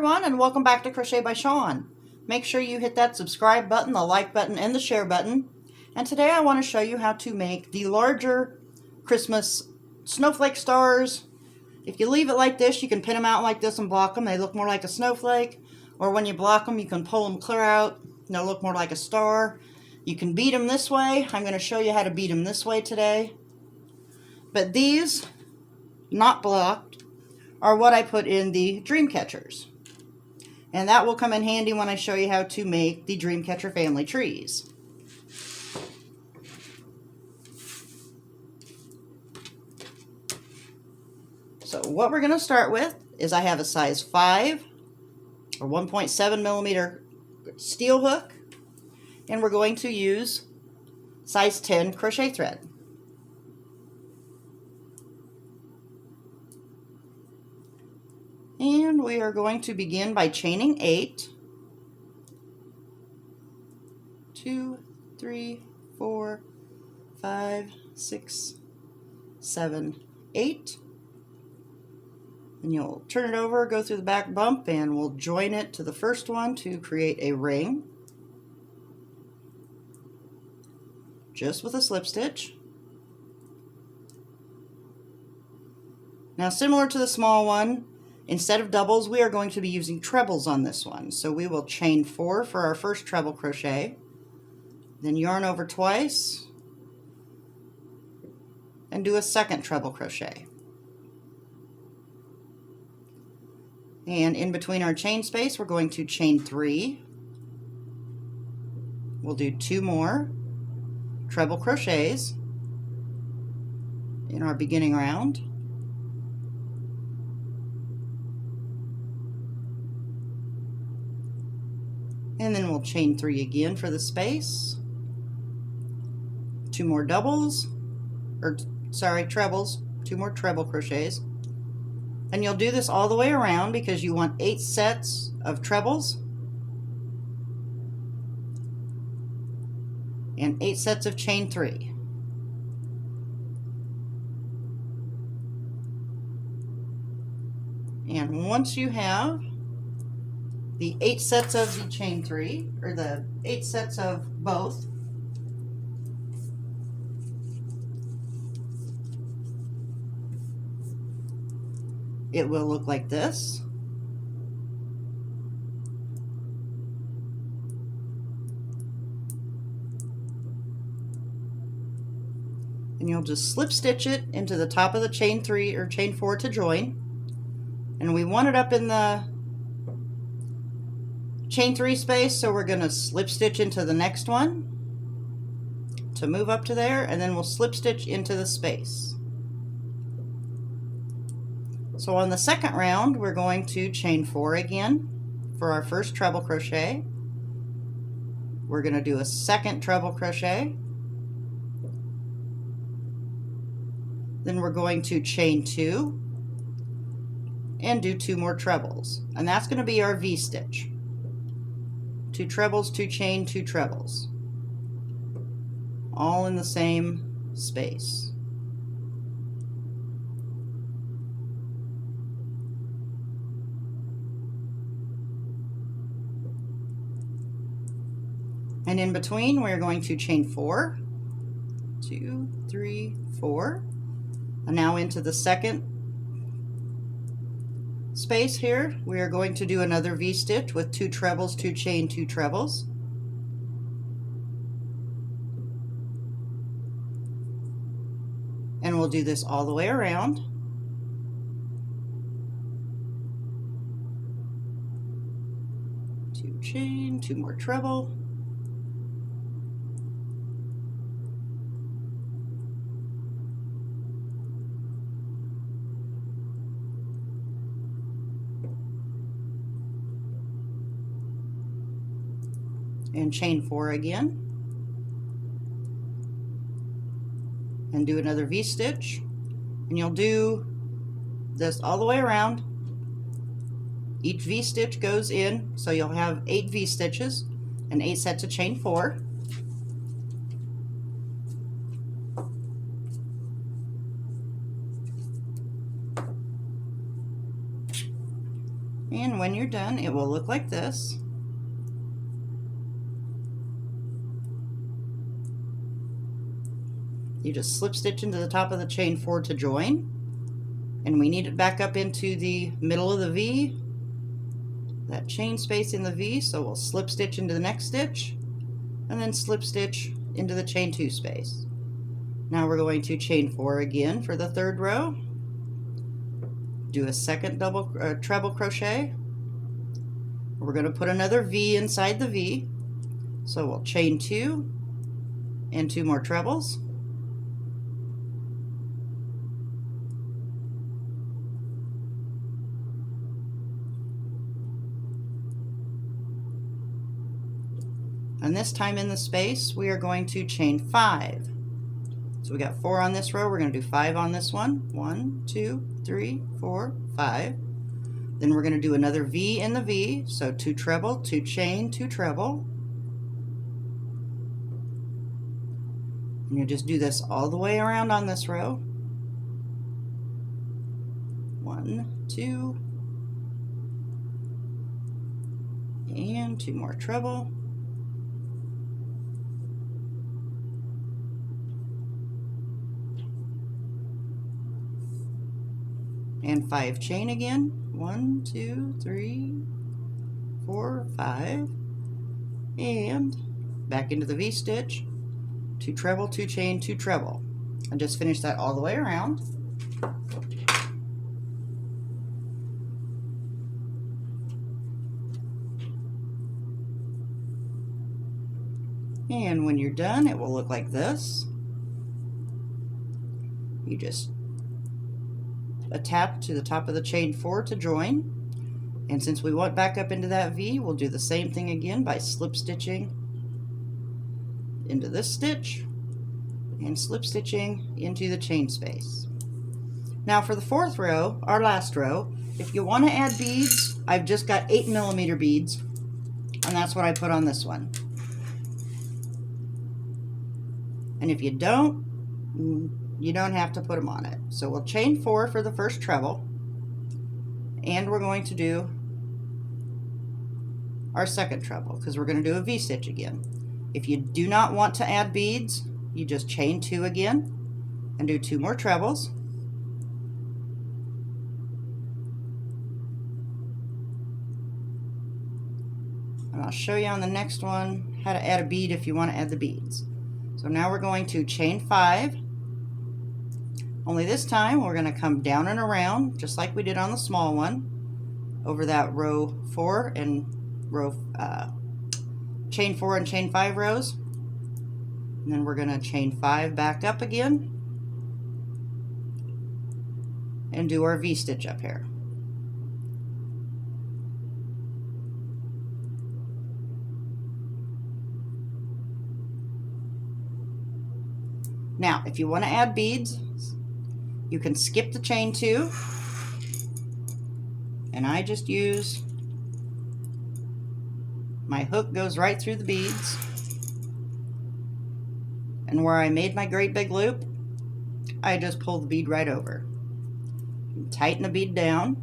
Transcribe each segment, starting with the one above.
everyone, and welcome back to Crochet by Shawn. Make sure you hit that subscribe button, the like button, and the share button. And today I want to show you how to make the larger Christmas snowflake stars. If you leave it like this, you can pin them out like this and block them. They look more like a snowflake. Or when you block them, you can pull them clear out. They'll look more like a star. You can bead them this way. I'm going to show you how to bead them this way today. But these, not blocked, are what I put in the dreamcatchers. And that will come in handy when I show you how to make the dreamcatcher family trees. So what we're going to start with is I have a size 5 or 1.7 millimeter steel hook, and we're going to use size 10 crochet thread. And we are going to begin by chaining 8. 2, 3, 4, 5, 6, 7, 8. And you'll turn it over, go through the back bump, and we'll join it to the first one to create a ring. Just with a slip stitch. Now, similar to the small one, instead of doubles, we are going to be using trebles on this one. So we will chain 4 for our first treble crochet, then yarn over twice, and do a second treble crochet. And in between our chain space, we're going to chain 3. We'll do 2 more treble crochets in our beginning round. And then we'll chain 3 again for the space. 2 more doubles, or sorry, trebles, 2 more treble crochets. And you'll do this all the way around because you want 8 sets of trebles and 8 sets of chain 3. And once you have the 8 sets of the chain 3, or the 8 sets of both, it will look like this. And you'll just slip stitch it into the top of the chain 3 or chain 4 to join. And we want it up in the chain 3 space, so we're going to slip stitch into the next one to move up to there, and then we'll slip stitch into the space. So on the second round, we're going to chain 4 again for our first treble crochet. We're going to do a second treble crochet. Then we're going to chain 2 and do 2 more trebles. And that's going to be our V-stitch. 2 trebles, 2 chain, 2 trebles. All in the same space. And in between, we're going to chain 4, 2, 3, 4, and now into the second space here, we are going to do another V-stitch with 2 trebles, 2 chain, 2 trebles. And we'll do this all the way around. Two chain, 2 more treble. And chain 4 again, and do another V-stitch, and you'll do this all the way around. Each V-stitch goes in, so you'll have 8 V-stitches and 8 sets of chain 4. And when you're done, it will look like this. You just slip stitch into the top of the chain 4 to join, and we need it back up into the middle of the V, that chain space in the V, so we'll slip stitch into the next stitch and then slip stitch into the chain 2 space. Now we're going to chain 4 again for the 3rd row, do a second treble crochet. We're going to put another V inside the V, so we'll chain 2 and 2 more trebles. And this time in the space, we are going to chain 5. So we got 4 on this row, we're going to do 5 on this one. 1, 2, 3, 4, 5. Then we're going to do another V in the V, so 2 treble, 2 chain, 2 treble. And you just do this all the way around on this row. 1, 2, and 2 more treble. And 5 chain again. 1, 2, 3, 4, 5. And back into the V stitch. 2 treble, 2 chain, 2 treble. And just finish that all the way around. And when you're done, it will look like this. You just tap to the top of the chain 4 to join, and since we want back up into that V, we'll do the same thing again by slip stitching into this stitch and slip stitching into the chain space. Now for the 4th row, our last row, if you want to add beads, I've just got 8mm beads, and that's what I put on this one. And if you don't have to put them on it. So we'll chain 4 for the first treble, and we're going to do our second treble because we're going to do a V stitch again. If you do not want to add beads, you just chain 2 again and do 2 more trebles. And I'll show you on the next one how to add a bead if you want to add the beads. So now we're going to chain 5. Only this time we're going to come down and around just like we did on the small one over that row 4 and chain 4 and chain 5 rows, and then we're going to chain 5 back up again and do our V stitch up here. Now if you want to add beads, you can skip the chain 2, and I just use my hook goes right through the beads, and where I made my great big loop, I just pull the bead right over. Tighten the bead down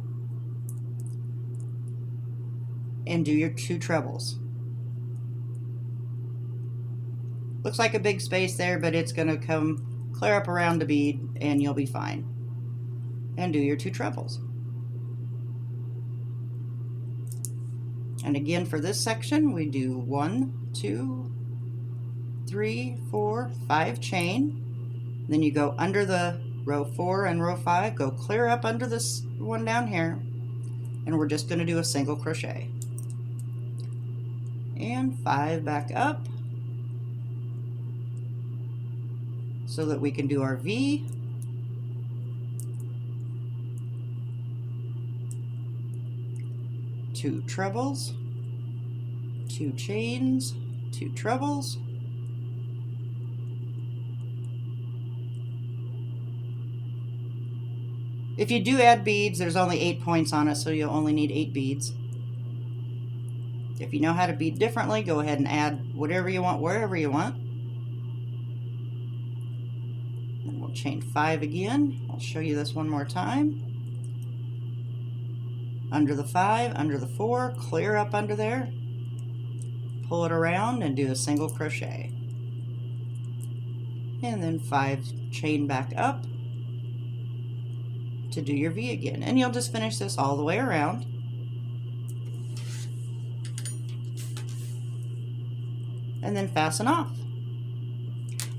and do your 2 trebles. Looks like a big space there, but it's going to come clear up around the bead and you'll be fine. And do your 2 trebles. And again for this section we do 1, 2, 3, 4, 5 chain. Then you go under the row 4 and row 5, go clear up under this one down here, and we're just going to do a single crochet. And 5 back up so that we can do our V. Two trebles, 2 chains, 2 trebles. If you do add beads, there's only 8 points on it, so you'll only need 8 beads. If you know how to bead differently, go ahead and add whatever you want, wherever you want. And we'll chain 5 again. I'll show you this one more time. under the 5, under the 4, clear up under there, pull it around and do a single crochet. And then 5 chain back up to do your V again. And you'll just finish this all the way around. And then fasten off.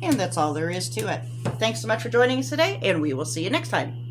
And that's all there is to it. Thanks so much for joining us today, and we will see you next time.